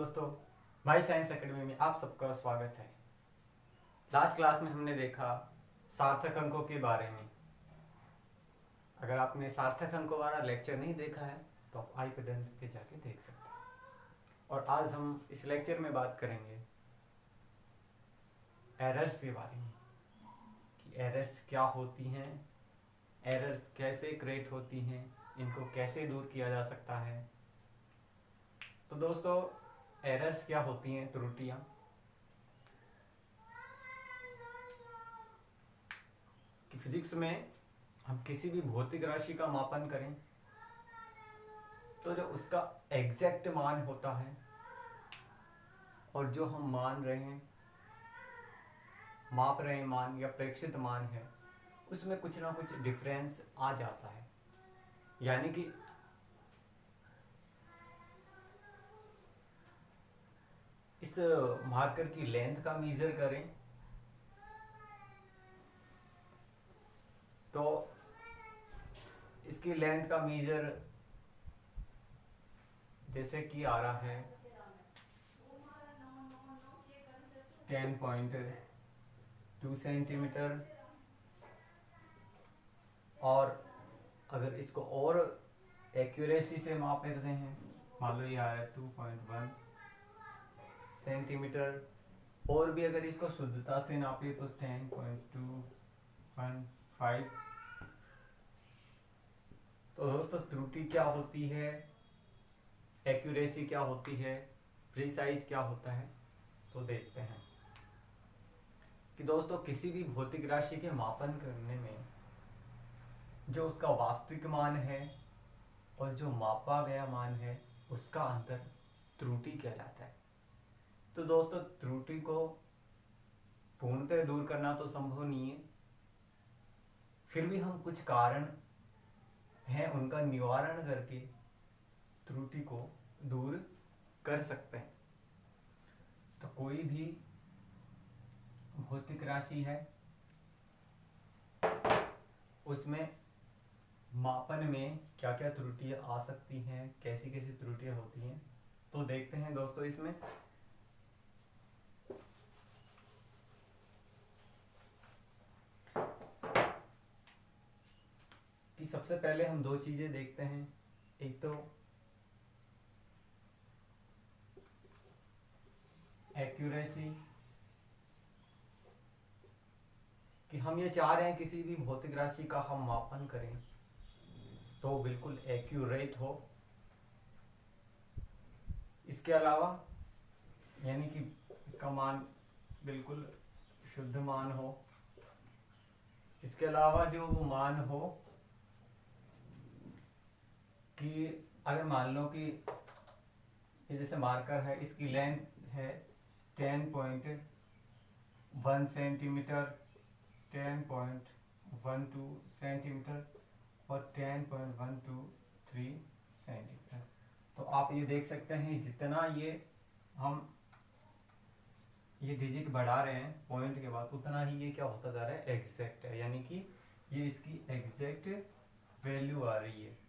दोस्तों, भाई science academy में आप सबका स्वागत है। लास्ट क्लास में हमने देखा सार्थक अंकों के बारे में। अगर आपने सार्थक अंकों वाला लेक्चर नहीं देखा है तो आप आई बटन पे जाके देख सकते हैं। और आज हम इस लेक्चर में बात करेंगे एरर्स के बारे में कि एरर्स क्या होती हैं, एरर्स कैसे क्रिएट होती हैं, इनको कैसे दूर किया जा सकता है। तो दोस्तों, एरर्स क्या होती हैं? त्रुटियां। कि फिजिक्स में हम किसी भी भौतिक राशि का मापन करें तो जो उसका एग्जैक्ट मान होता है और जो हम मान रहे हैं, माप रहे हैं मान या प्रेक्षित मान है, उसमें कुछ ना कुछ डिफरेंस आ जाता है। यानी कि इस मार्कर की लेंथ का मेजर करें तो इसकी लेंथ का मेजर जैसे कि आ रहा है 10.2 सेंटीमीटर, और अगर इसको और एक्यूरेसी से माप लेते हैं, मान लो ये आ रहा है 2.1 सेंटीमीटर, और भी अगर इसको शुद्धता से नापे तो 10.215। तो दोस्तों, त्रुटि क्या होती है, एक्यूरेसी क्या होती है, प्रिसाइज क्या होता है, तो देखते हैं कि दोस्तों किसी भी भौतिक राशि के मापन करने में जो उसका वास्तविक मान है और जो मापा गया मान है उसका अंतर त्रुटि कहलाता है। तो दोस्तों, त्रुटि को पूर्णतः दूर करना तो संभव नहीं है, फिर भी हम कुछ कारण हैं उनका निवारण करके त्रुटि को दूर कर सकते हैं। तो कोई भी भौतिक राशि है, उसमें मापन में क्या क्या त्रुटियां आ सकती हैं, कैसी कैसी त्रुटियां होती हैं, तो देखते हैं दोस्तों इसमें। कि सबसे पहले हम दो चीजें देखते हैं। एक तो एक्यूरेसी, कि हम ये चाह रहे हैं किसी भी भौतिक राशि का हम मापन करें तो बिल्कुल एक्यूरेट हो। इसके अलावा यानी कि इसका मान बिल्कुल शुद्ध मान हो। इसके अलावा जो वो मान हो कि अगर मान लो कि ये जैसे मार्कर है, इसकी लेंथ है 10.1 सेंटीमीटर, 10.12 सेंटीमीटर और 10.123 सेंटीमीटर। तो आप ये देख सकते हैं जितना ये हम ये डिजिट बढ़ा रहे हैं पॉइंट के बाद, उतना ही ये क्या होता जा रहा है, एग्जैक्ट है, यानी कि ये इसकी एग्जैक्ट वैल्यू आ रही है।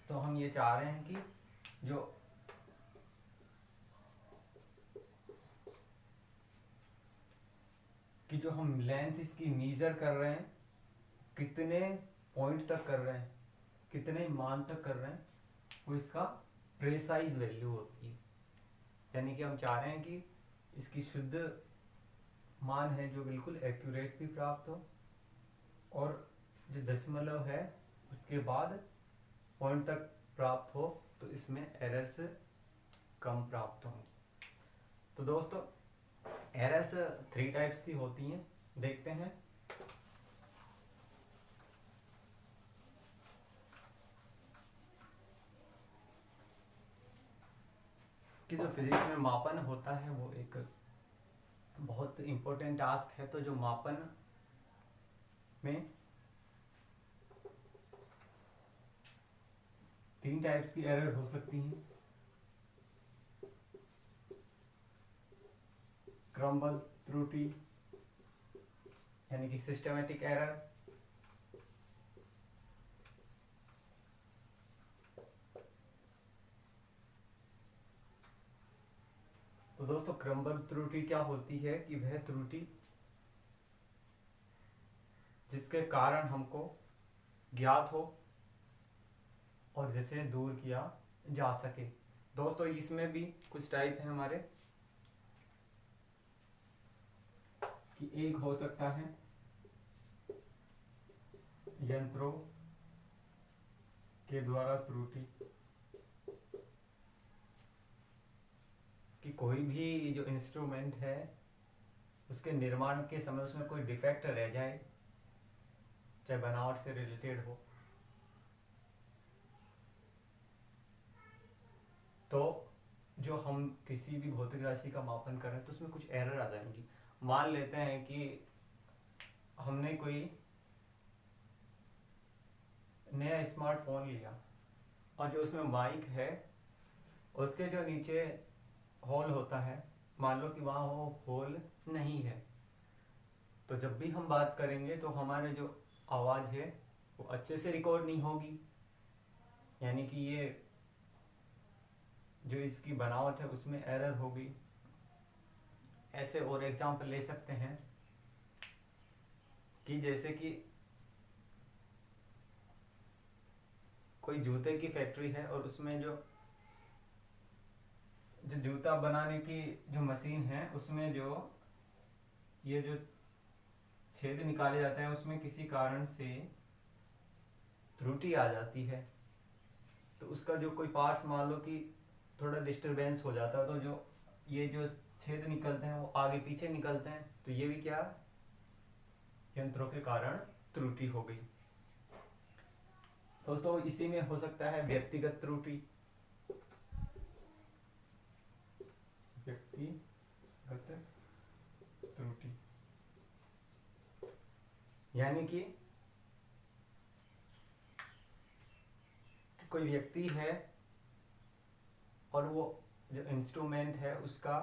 तो हम ये चाह रहे हैं कि जो हम लेंथ इसकी मेजर कर रहे हैं, कितने पॉइंट तक कर रहे हैं, कितने मान तक कर रहे हैं, वो इसका प्रेसाइज वैल्यू होती है। यानी कि हम चाह रहे हैं कि इसकी शुद्ध मान है जो बिल्कुल एक्यूरेट भी प्राप्त हो, और जो दशमलव है उसके बाद पॉइंट तक प्राप्त हो, तो इसमें एरर्स कम प्राप्त होंगी। तो दोस्तों, एरर्स 3 टाइप्स की होती हैं, देखते हैं। कि जो फिजिक्स में मापन होता है वो एक बहुत इंपॉर्टेंट टास्क है। तो जो मापन में 3 टाइप्स की एरर हो सकती हैं। क्रमबद्ध त्रुटि यानी कि सिस्टमैटिक एरर, तो दोस्तों क्रमबद्ध त्रुटि क्या होती है कि वह त्रुटि जिसके कारण हमको ज्ञात हो और जिसे दूर किया जा सके। दोस्तों इसमें भी कुछ टाइप है हमारे कि एक हो सकता है यंत्रों के द्वारा त्रुटि, कि कोई भी जो इंस्ट्रूमेंट है उसके निर्माण के समय उसमें कोई डिफेक्ट रह जाए, चाहे बनावट से रिलेटेड हो, तो जो हम किसी भी भौतिक राशि का मापन कर रहे हैं तो उसमें कुछ एरर आ जाएंगी। मान लेते हैं कि हमने कोई नया स्मार्टफोन लिया और जो उसमें माइक है उसके जो नीचे होल होता है, मान लो कि वहाँ वो होल नहीं है, तो जब भी हम बात करेंगे तो हमारे जो आवाज़ है वो अच्छे से रिकॉर्ड नहीं होगी। यानी कि ये जो इसकी बनावट है उसमें एरर होगी। ऐसे और एग्जांपल ले सकते हैं कि जैसे कि कोई जूते की फैक्ट्री है और उसमें जो जूता बनाने की जो मशीन है उसमें जो ये जो छेद निकाले जाते हैं उसमें किसी कारण से त्रुटि आ जाती है, तो उसका जो कोई पार्ट्स मान लो कि थोड़ा डिस्टरबेंस हो जाता है, तो जो ये जो छेद निकलते हैं वो आगे पीछे निकलते हैं, तो ये भी क्या यंत्रों के कारण त्रुटि हो गई। दोस्तों इसी में हो सकता है व्यक्तिगत त्रुटि, व्यक्तिगत त्रुटि यानी कि कोई व्यक्ति है और वो जो इंस्ट्रूमेंट है उसका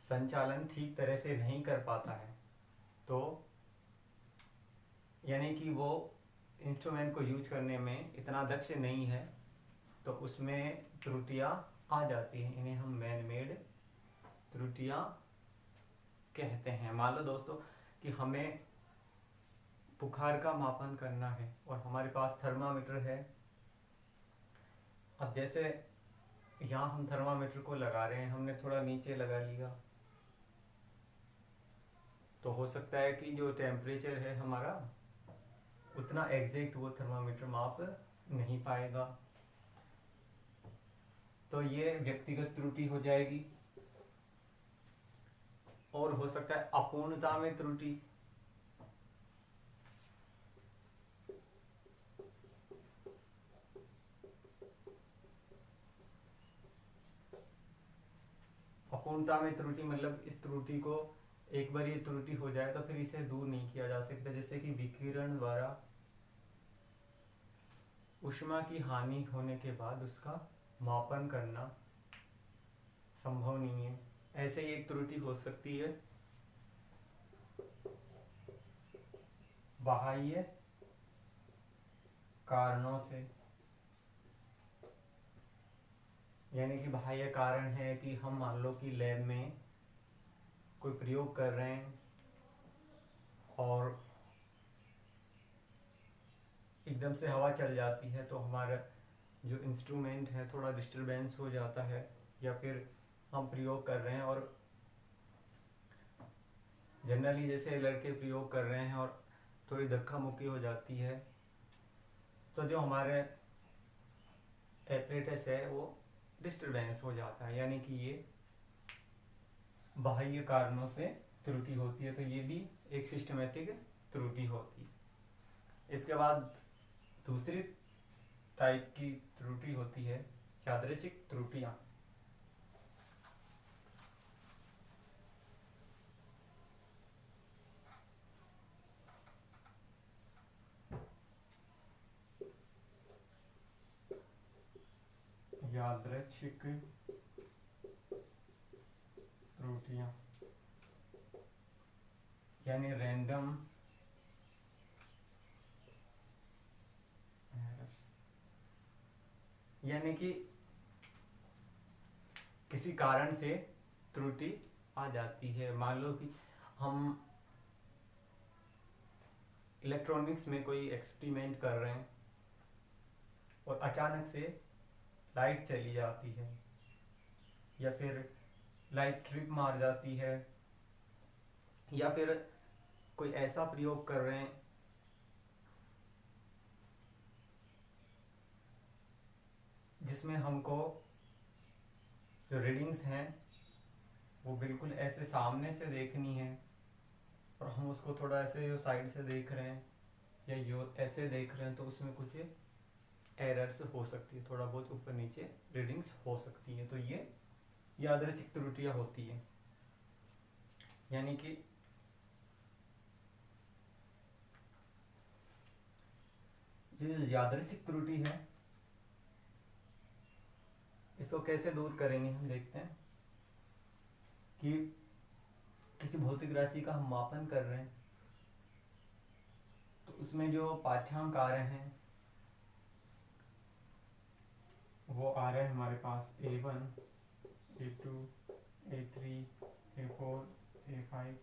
संचालन ठीक तरह से नहीं कर पाता है, तो यानी कि वो इंस्ट्रूमेंट को यूज करने में इतना दक्ष नहीं है, तो उसमें त्रुटियां आ जाती हैं। इन्हें हम मैन मेड त्रुटियां कहते हैं। मान लो दोस्तों कि हमें बुखार का मापन करना है और हमारे पास थर्मामीटर है। अब जैसे यहाँ हम थर्मामीटर को लगा रहे हैं, हमने थोड़ा नीचे लगा लिया, तो हो सकता है कि जो टेम्परेचर है हमारा उतना एग्जैक्ट वो थर्मामीटर माप नहीं पाएगा, तो ये व्यक्तिगत त्रुटि हो जाएगी। और हो सकता है अपूर्णता में त्रुटि, अपूर्णता में त्रुटि मतलब इस त्रुटि को एक बार ये त्रुटि हो जाए तो फिर इसे दूर नहीं किया जा सकता। जैसे कि विकिरण द्वारा ऊष्मा की हानि होने के बाद उसका मापन करना संभव नहीं है, ऐसे ही एक त्रुटि हो सकती है बाह्य कारणों से। यानी कि बाह्य कारण है कि हम मान लो कि लैब में कोई प्रयोग कर रहे हैं और एकदम से हवा चल जाती है, तो हमारा जो इंस्ट्रूमेंट है थोड़ा डिस्टरबेंस हो जाता है, या फिर हम प्रयोग कर रहे हैं और जनरली जैसे लड़के प्रयोग कर रहे हैं और थोड़ी धक्का मुक्की हो जाती है, तो जो हमारे एपरेटस है वो डिस्टरबेंस हो जाता है। यानी कि ये बाह्य कारणों से त्रुटि होती है, तो ये भी एक सिस्टमेटिक त्रुटि होती है। इसके बाद दूसरी टाइप की त्रुटि होती है यादृच्छिक त्रुटियां। यादृच्छिक त्रुटियां यानी रैंडम एरर्स, यानी कि किसी कारण से त्रुटि आ जाती है। मान लो कि हम इलेक्ट्रॉनिक्स में कोई एक्सपेरिमेंट कर रहे हैं और अचानक से लाइट चली जाती है, या फिर लाइट ट्रिप मार जाती है, या फिर कोई ऐसा प्रयोग कर रहे हैं जिसमें हमको जो रीडिंग्स हैं वो बिल्कुल ऐसे सामने से देखनी है, और हम उसको थोड़ा ऐसे जो साइड से देख रहे हैं या यो ऐसे देख रहे हैं, तो उसमें कुछ एरर्स हो सकती है, थोड़ा बहुत ऊपर नीचे रीडिंग्स हो सकती है। तो ये यादृच्छिक त्रुटियां होती है। यानी कि जो यादृच्छिक त्रुटि है इसको कैसे दूर करेंगे, हम देखते हैं कि किसी भौतिक राशि का हम मापन कर रहे हैं, तो उसमें जो पाठ्यांक आ रहे हैं वो आ रहे हैं हमारे पास A1, A2, A3, A4, A5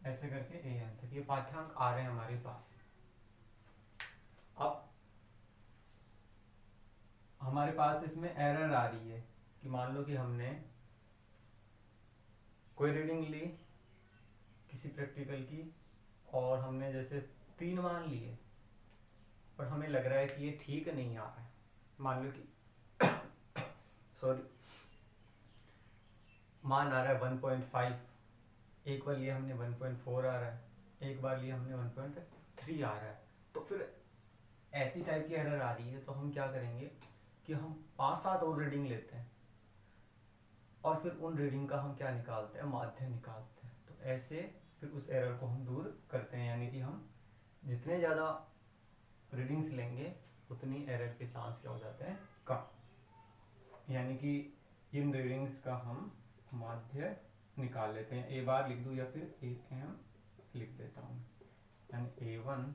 ऐसे करके AN तक ये पाठ्यांक आ रहे हैं हमारे पास। अब हमारे पास इसमें एरर आ रही है कि मान लो कि हमने कोई रीडिंग ली किसी प्रैक्टिकल की, और हमने जैसे 3 मान लिए, और हमें लग रहा है कि ये ठीक नहीं आ रहा है। मान लो कि सॉरी मान आ रहा है 1.5, एक बार लिया हमने 1.4 आ रहा है, एक बार लिया हमने 1.3 आ रहा है, तो फिर ऐसी टाइप की एरर आ रही है। तो हम क्या करेंगे कि हम 5-7 और रीडिंग लेते हैं, और फिर उन रीडिंग का हम क्या निकालते हैं, माध्य निकालते हैं। तो ऐसे फिर उस एरर को हम दूर करते हैं। यानी कि हम जितने ज़्यादा रीडिंग्स लेंगे उतनी एरर के चांस क्या हो जाते हैं, कम। यानी कि इन रीडिंग्स का हम माध्य निकाल लेते हैं। ए बार लिख दूँ या फिर AM लिख देता हूँ, यानी A1,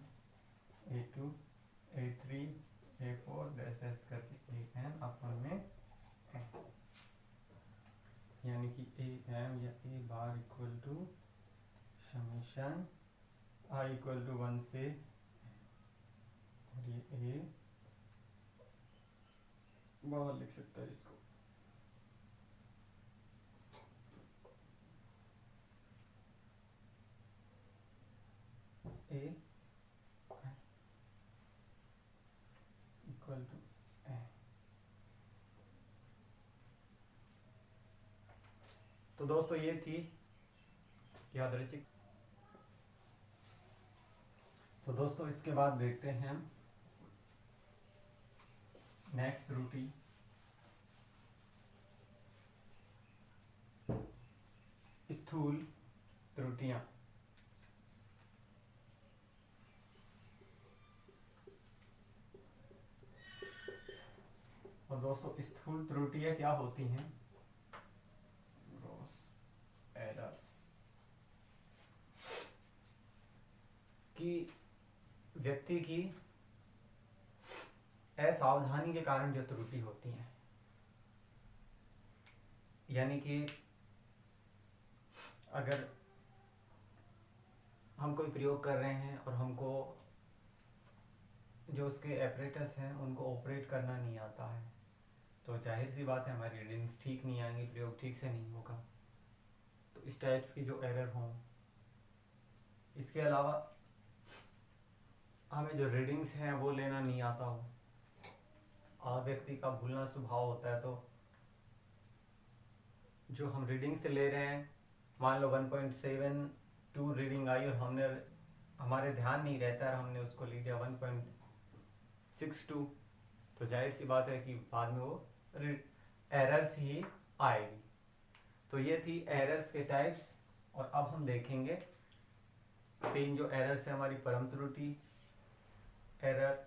A2, A3, A4 dash करके AN अपन में है। यानी कि AM या A bar equal to summation I equal to 1 से, और ये A बार लिख सकता है इसको, A इक्वल टू A। तो दोस्तों ये थी यादृच्छिक। तो दोस्तों इसके बाद देखते हैं हम नेक्स्ट त्रुटि, स्थूल त्रुटियां। और दोस्तों स्थूल त्रुटियां क्या होती हैं, ग्रॉस एरर्स, कि व्यक्ति की असावधानी के कारण जो त्रुटि होती है। यानी कि अगर हम कोई प्रयोग कर रहे हैं और हमको जो उसके ऑपरेटर्स हैं उनको ऑपरेट करना नहीं आता है, तो जाहिर सी बात है हमारी रीडिंग्स ठीक नहीं आएंगी, प्रयोग ठीक से नहीं होगा। तो इस टाइप्स की जो एरर हों। इसके अलावा हमें जो रीडिंग्स हैं वो लेना नहीं आता हो, और व्यक्ति का भूलना स्वभाव होता है, तो जो हम रीडिंग से ले रहे हैं, मान लो 1.72 रीडिंग आई और हमने हमारे ध्यान नहीं रहता है, हमने उसको लिख दिया 1.62, तो जाहिर सी बात है कि बाद में वो एरर्स ही आएगी। तो ये थी एरर्स के टाइप्स। और अब हम देखेंगे 3 जो एरर्स है हमारी, परम त्रुटि एरर,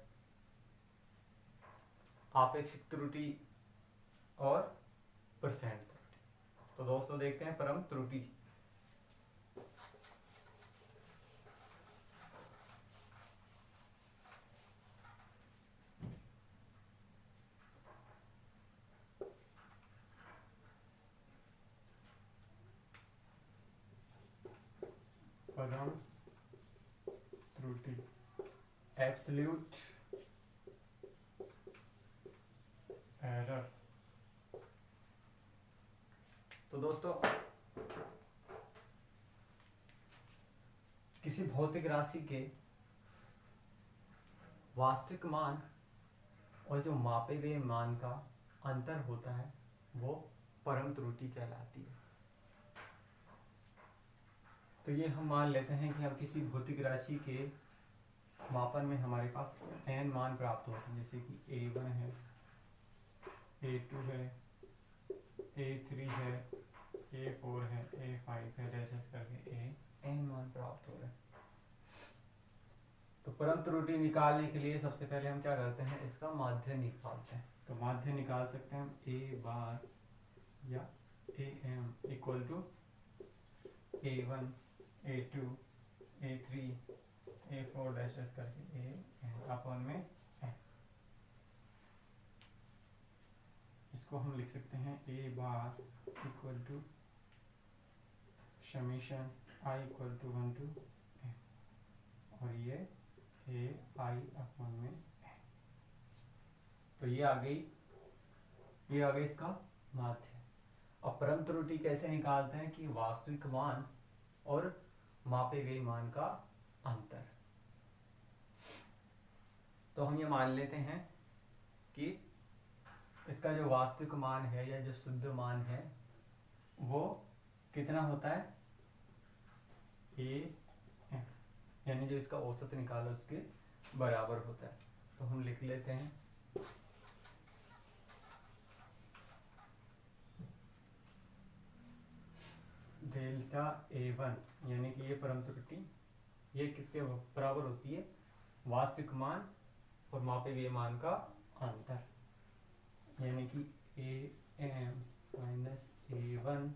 आपेक्षिक त्रुटि और परसेंट त्रुटि। तो दोस्तों देखते हैं परम त्रुटि। परम त्रुटि, एब्सोल्यूट एरर। तो दोस्तों किसी भौतिक राशि के वास्तविक मान और जो मापे गए मान का अंतर होता है वो परम त्रुटि कहलाती है। तो ये हम मान लेते हैं कि अब किसी भौतिक राशि के मापन में हमारे पास n मान प्राप्त होते हैं, जैसे कि a1 है, a2 है, a3 है, a4 है, a5 है, जैसे करके n मान प्राप्त हो रहे हैं। तो परम त्रुटि निकालने के लिए सबसे पहले हम क्या करते हैं, इसका माध्य निकालते हैं। तो माध्य निकाल सकते हैं हम a बार या am equal to a1 a2 a3 a4 dash करके a अपन में n। इसको हम लिख सकते हैं a bar equal to summation i equal to 1 to n, और ये a i अपन में n। तो ये आ गई इसका माध्य। अब परम त्रुटि कैसे निकालते हैं कि वास्तविक मान और मापे गए मान का अंतर। तो हम ये मान लेते हैं कि इसका जो वास्तविक मान है या जो शुद्ध मान है वो कितना होता है, a, यानी जो इसका औसत निकालो उसके बराबर होता है। तो हम लिख लेते हैं डेल्टा a1, यानी कि ये परम त्रुटि ये किसके बराबर होती है, वास्तविक मान और मापे गए मान का अंतर, यानी कि am minus a1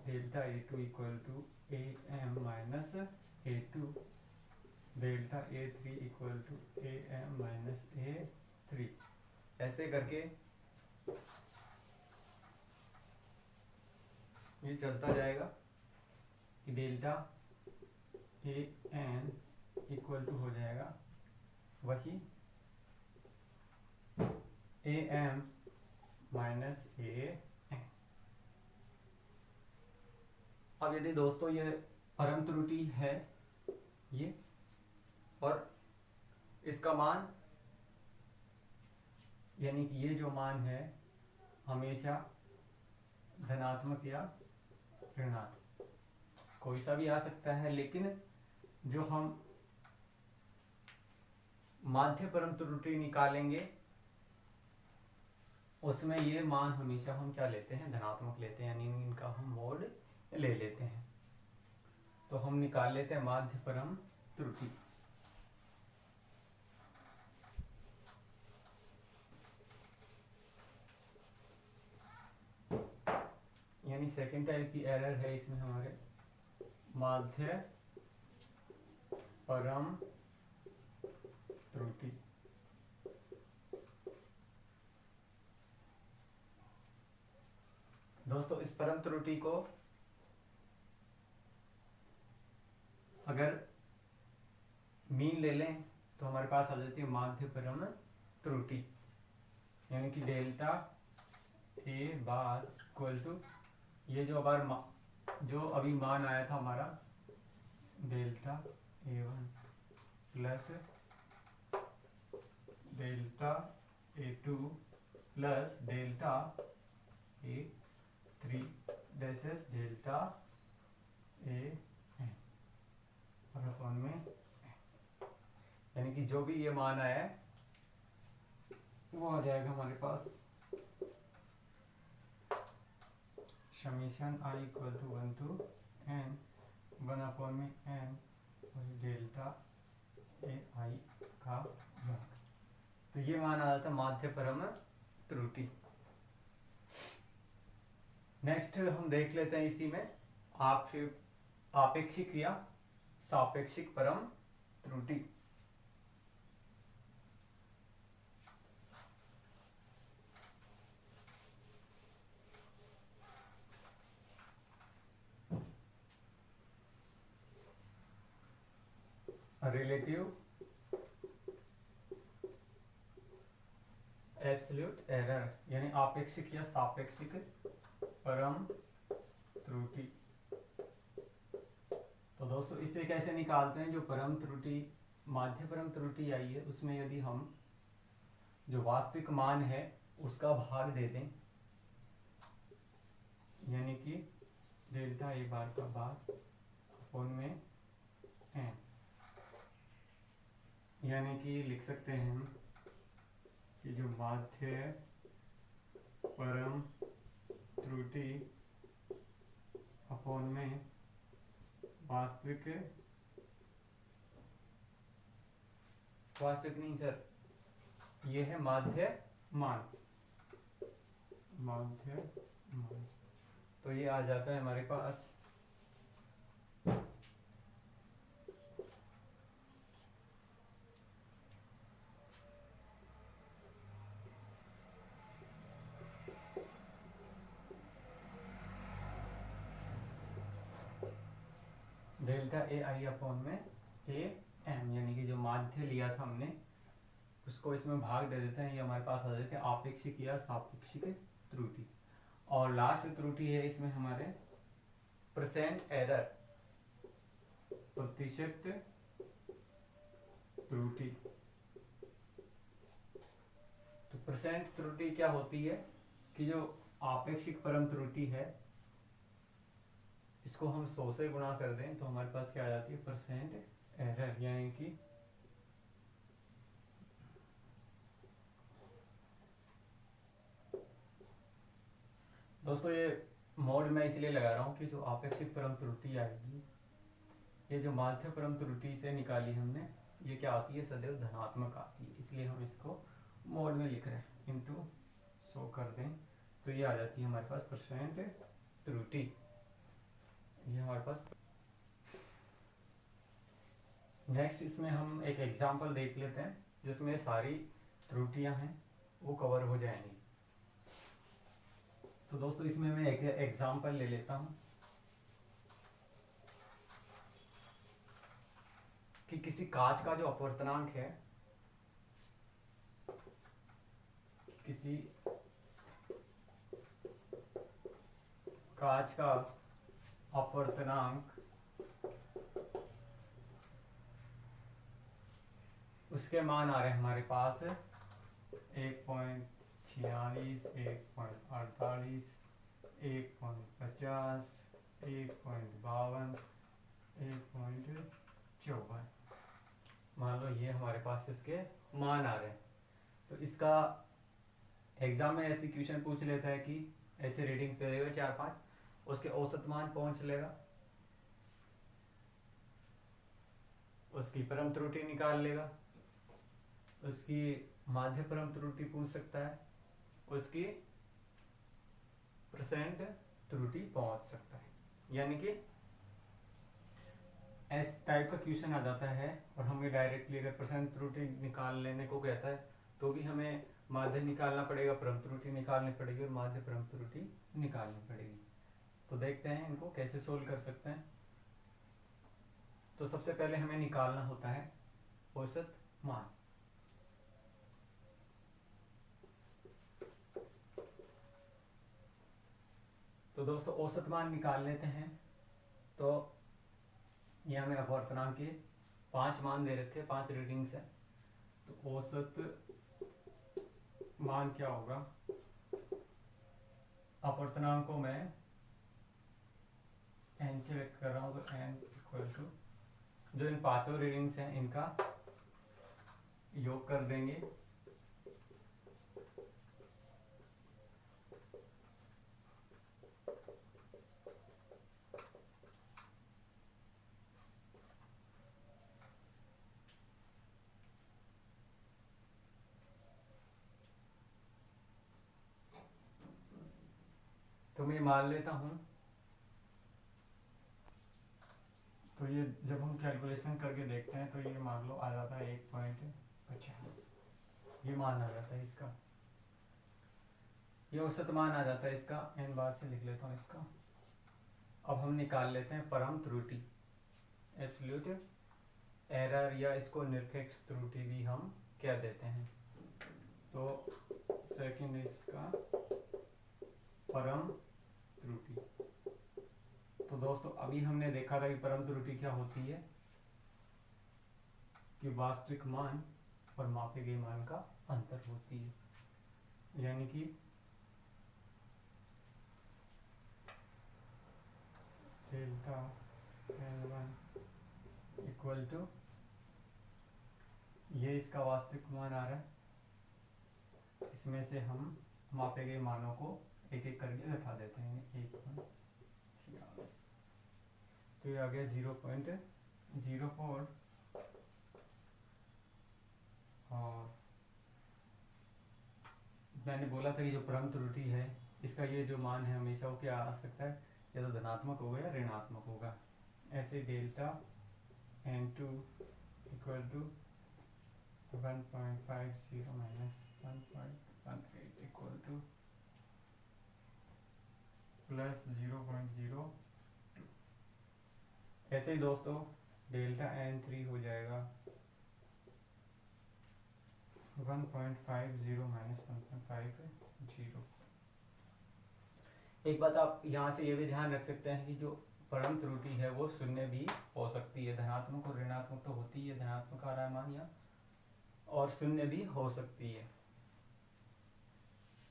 delta a2 equal to am minus a2 delta a3 equal to am minus a3। ऐसे करके ये चलता जाएगा कि डेल्टा an इक्वल टू हो जाएगा वही am माइनस an। अब यदि दोस्तों ये परम त्रुटि है ये, और इसका मान यानी कि ये जो मान है हमेशा धनात्मक या ऋणात्मक कोई सा भी आ सकता है, लेकिन जो हम माध्य परम त्रुटि निकालेंगे उसमें ये मान हमेशा हम क्या लेते हैं, धनात्मक लेते हैं, यानी इनका हम मोड ले लेते हैं। तो हम निकाल लेते हैं माध्य परम त्रुटि। यानी सेकंड टाइप की एरर है इसमें हमारे माध्य परम त्रुटि। दोस्तों इस परम त्रुटि को अगर मीन ले लें तो हमारे पास आ जाती है माध्य परम त्रुटि, यानी कि delta A bar equal to ये जो जो अभी मान आया था हमारा delta a1 plus delta a2 plus delta a3 dash dash delta a और अपन में, यानी कि जो भी ये मान आया है वो आ जाएगा हमारे पास summation i equal to 1 to n 1 upon में n और डेल्टा ए आई का वर्ग। तो ये मान आ जाता माध्य परम त्रुटि। नेक्स्ट हम देख लेते हैं इसी में आपेक्षिक या सापेक्षिक परम त्रुटि। रिलेटिव एब्सोल्यूट एरर यानी आपेक्षिक या सापेक्षिक परम त्रुटि। तो दोस्तों इसे कैसे निकालते हैं? जो परम त्रुटि माध्य परम त्रुटि आई है उसमें यदि हम जो वास्तविक मान है उसका भाग दे दें, यानी कि डेल्टा ए बार का भाग अपॉन में n, यानी कि लिख सकते हैं हम कि जो माध्य परम त्रुटि अपॉन में वास्तविक नहीं सर, ये है माध्य मान। तो ये आ जाता है हमारे पास डेल्टा ए आई अपॉन में ए एम, यानी कि जो माध्य लिया था हमने उसको इसमें भाग दे देते हैं, ये हमारे पास आ जाते हैं आपेक्षिक या सापेक्षिक त्रुटि। और लास्ट त्रुटि है इसमें हमारे परसेंट एरर, प्रतिशत त्रुटि। तो परसेंट त्रुटि क्या होती है कि जो आपेक्षिक परम त्रुटि है इसको हम 100 से गुणा कर दें तो हमारे पास क्या आ जाती है? परसेंट एरर, यानी कि दोस्तों ये मोड मैं इसलिए लगा रहा हूँ कि जो आपेक्षिक परम त्रुटि आएगी, ये जो माध्य परम त्रुटि से निकाली हमने, ये क्या आती है? सदैव धनात्मक आती है, इसलिए हम इसको मोड में लिख रहे हैं, इनटू 100 कर दें तो ये आ जाती है हमारे पास परसेंट त्रुटि। ये हमारे पास नेक्स्ट इसमें हम एक एग्जांपल देख लेते हैं जिसमें सारी त्रुटियां हैं वो कवर हो जाएंगी। तो दोस्तों इसमें मैं एक एग्जांपल ले लेता हूं कि किसी कांच का जो अपवर्तनांक है, किसी कांच का अपवर्तनांक उसके मान आ रहे हैं हमारे पास 1.46, 1.48, 1.50, 1.52, 1.54। मान लो ये हमारे पास इसके मान आ रहे हैं। तो इसका एग्जाम में ऐसी क्वेश्चन पूछ लेता है कि ऐसे रीडिंग्स दे देगा 4-5, उसके औसत मान पहुंच लेगा, उसकी परम त्रुटि निकाल लेगा, उसकी माध्य परम त्रुटि पूछ सकता है, उसकी परसेंट त्रुटि पहुंच सकता है। यानी कि इस टाइप का क्वेश्चन आ जाता है और हमें डायरेक्टली अगर परसेंट त्रुटि निकाल लेने को कहता है तो भी हमें माध्य निकालना पड़ेगा, परम त्रुटि निकालनी पड़ेगी और माध्य परम त्रुटि निकालनी पड़ेगी। तो देखते हैं इनको कैसे सोल्व कर सकते हैं। तो सबसे पहले हमें निकालना होता है औसत मान। तो दोस्तों औसत मान निकाल लेते हैं। तो ये हमें अपवर्तनांक के 5 मान दे रखे, 5 रीडिंग्स है। तो औसत मान क्या होगा? अपवर्तनांक को मैं n से व्यक्त कर रहा हूं, तो n इक्वल टू जो इन 5 रीडिंग्स हैं इनका योग कर देंगे, तो मैं मान लेता हूं। तो ये जब हम कैलकुलेशन करके देखते हैं तो ये मान लो आ जाता है 1.50, ये मान आ जाता है इसका, ये औसत मान आ जाता है इसका। n बार से लिख लेता हूँ इसका। अब हम निकाल लेते हैं परम त्रुटि, एब्सोल्यूट एरर या इसको निरपेक्ष त्रुटि भी हम कह देते हैं। तो सेकंड इसका परम त्रुटि। तो दोस्तों अभी हमने देखा था कि परम त्रुटि क्या होती है, कि वास्तविक मान और मापे गए मान का अंतर होती है, यानी कि डेल्टा N1 इक्वल टू ये इसका वास्तविक मान आ रहा है, इसमें से हम मापे गए मानों को एक एक करके घटा देते हैं। 1.46 तो ये आ गया 0.04। और मैंने बोला था कि जो परम त्रुटि है इसका ये जो मान है हमेशा वो क्या आ सकता है, या तो धनात्मक होगा या ऋणात्मक होगा। ऐसे delta N2 equal to 1.50 minus 1.18 equal to plus 0.02। ऐसे ही दोस्तों डेल्टा N3 हो जाएगा 1.50 माइनस 1.50। एक बात आप यहाँ से ये भी ध्यान रख सकते हैं कि जो परम त्रुटि है वो शून्य भी हो सकती है, धनात्मक और ऋणात्मक तो होती है, धनात्मक आ रहा है मान, या और शून्य भी हो सकती है।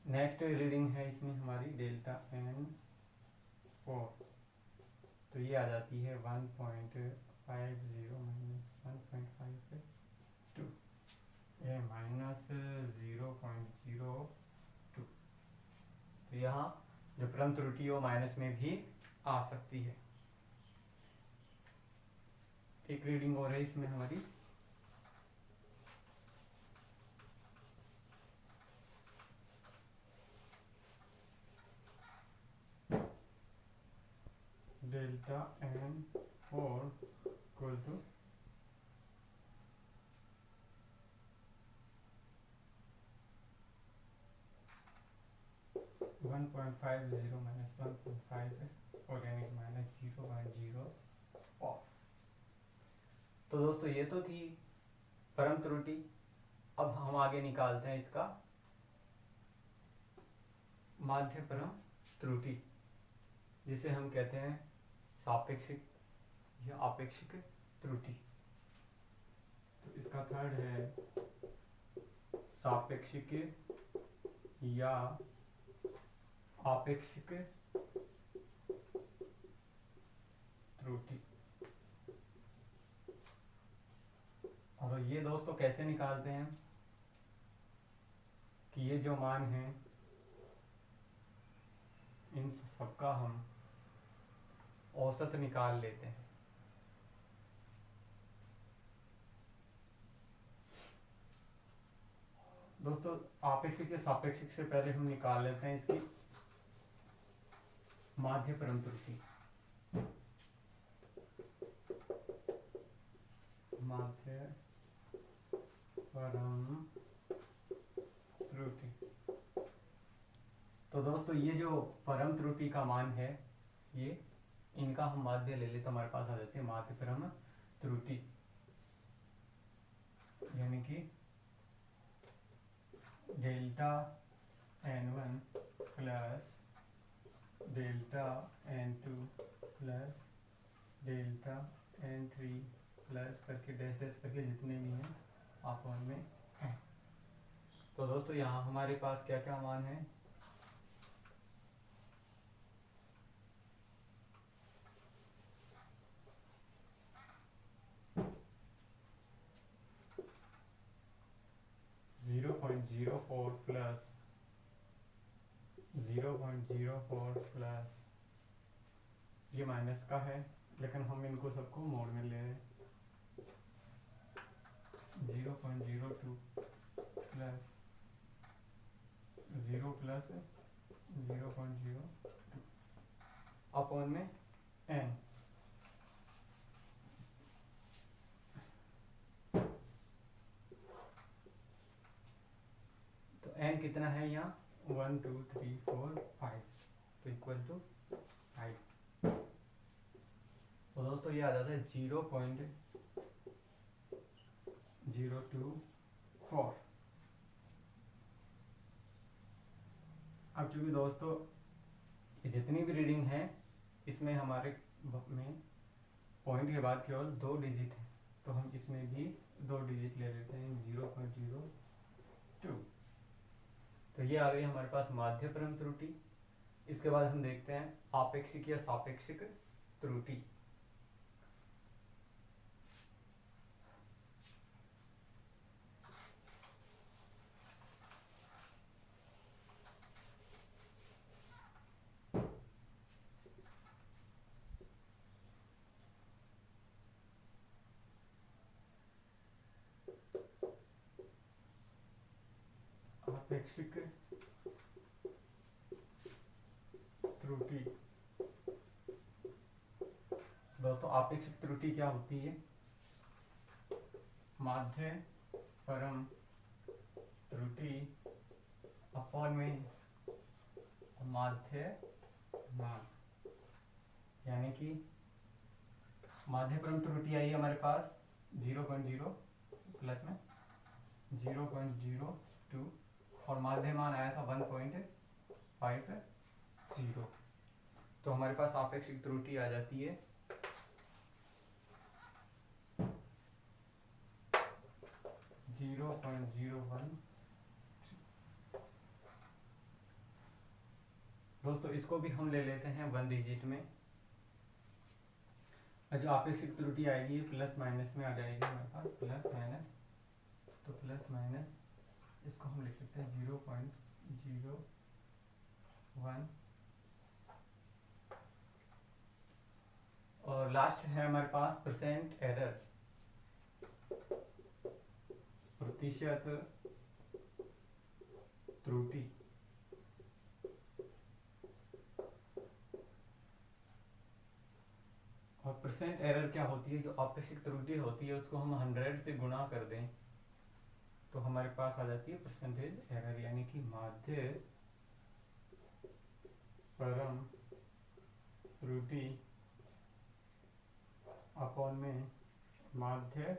नेक्स्ट रीडिंग है इसमें हमारी डेल्टा N4, तो ये आ जाती है 1.50 माइनस 1.52, ये माइनस 0.02। तो यहाँ जो परम त्रुटि वो माइनस में भी आ सकती है। एक रीडिंग और है इसमें हमारी delta N4 equal to 1.50 minus 1.5 और यानी माइनस 0.04। तो दोस्तों ये तो थी परम त्रुटि। अब हम आगे निकालते हैं इसका माध्य परम त्रुटि, जिसे हम कहते हैं सापेक्षिक या आपेक्षिक त्रुटि। तो इसका थर्ड है सापेक्षिक या आपेक्षिक त्रुटि। और ये दोस्तों कैसे निकालते हैं कि ये जो मान है इन सबका हम औसत निकाल लेते हैं। दोस्तों आपेक्षिक या सापेक्षिक से पहले हम निकाल लेते हैं इसकी माध्य परम त्रुटि। माध्य परम त्रुटि। तो दोस्तों ये जो परम त्रुटि का मान है, ये इनका हम माध्य ले लेते, हमारे पास आ जाते हैं माध्य परम त्रुटि, यानी कि delta N1 plus delta N2 plus delta N3 plus करके डैश डैश करके जितने भी हैं आप उनमें हैं। तो दोस्तों यहाँ हमारे पास क्या क्या मान है, .04 प्लस 0.04 प्लस ये माइनस का है, लेकिन हम इनको सबको मोड़ में ले रहे हैं। 0.02 प्लस 0 प्लस 0.02 अपॉन में n। तो n कितना है यहाँ 1 2 3 4 5, तो इक्वल टू 5। तो दोस्तों ये आ जाता है 0.05 024। अब चूंकि दोस्तों ये जितनी भी रीडिंग है इसमें हमारे में पॉइंट के बाद केवल 2 डिजिट है, तो हम इसमें भी 2 डिजिट ले लेते हैं 0.02। तो ये आ गई हमारे पास माध्य परम त्रुटि। इसके बाद हम देखते हैं आपेक्षिक या सापेक्षिक त्रुटि। आपेक्षिक त्रुटि दोस्तों, आपेक्षिक त्रुटि क्या होती है? माध्य परम त्रुटि अपॉन में माध्य मान, यानी कि माध्य परम त्रुटि आई हमारे पास 0.0 प्लस में 0.02 और माध्य मान आया था 1.50। तो हमारे पास आपेक्षिक त्रुटि आ जाती है 0.01। दोस्तों इसको भी हम ले लेते हैं 1 डिजिट में। जो आपेक्षिक त्रुटि आएगी प्लस माइनस में आ जाएगी हमारे पास, प्लस माइनस, तो प्लस माइनस इसको हम लिख सकते हैं 0.01। और लास्ट है हमारे पास परसेंट एरर, प्रतिशत त्रुटि। और परसेंट एरर क्या होती है? जो आपेक्षिक त्रुटि होती है उसको हम 100 से गुणा कर दें तो हमारे पास आ जाती है परसेंटेज एरर, यानी कि माध्य परम त्रुटि अपॉन में माध्य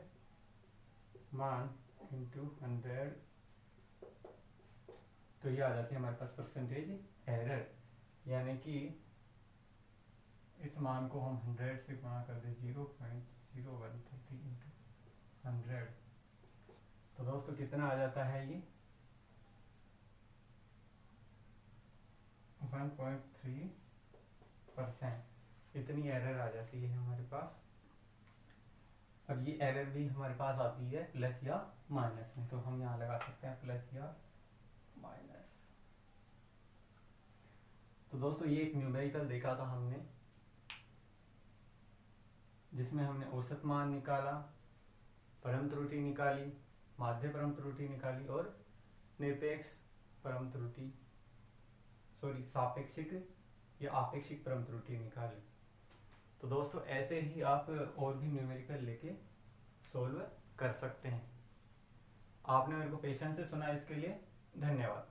मान इंटू 100। तो ये आ जाती है हमारे पास परसेंटेज एरर, यानी कि इस मान को हम 100 से गुणा कर दें 0.0130 इंटू 100। तो दोस्तों कितना आ जाता है ये? 1.3%। इतनी एरर आ जाती है हमारे पास। अब ये एरर भी हमारे पास आती है प्लस या माइनस में, तो हम यहाँ लगा सकते हैं प्लस या माइनस। तो दोस्तों ये एक न्यूमेरिकल देखा था हमने, जिसमें हमने औसत मान निकाला, परम त्रुटि निकाली, माध्य परम त्रुटि निकाली और निरपेक्ष परम त्रुटि, सापेक्षिक या आपेक्षिक परम त्रुटि निकाली। तो दोस्तों ऐसे ही आप और भी न्यूमेरिकल लेके सोल्व कर सकते हैं। आपने मेरे को पेशेंस से सुना, इसके लिए धन्यवाद।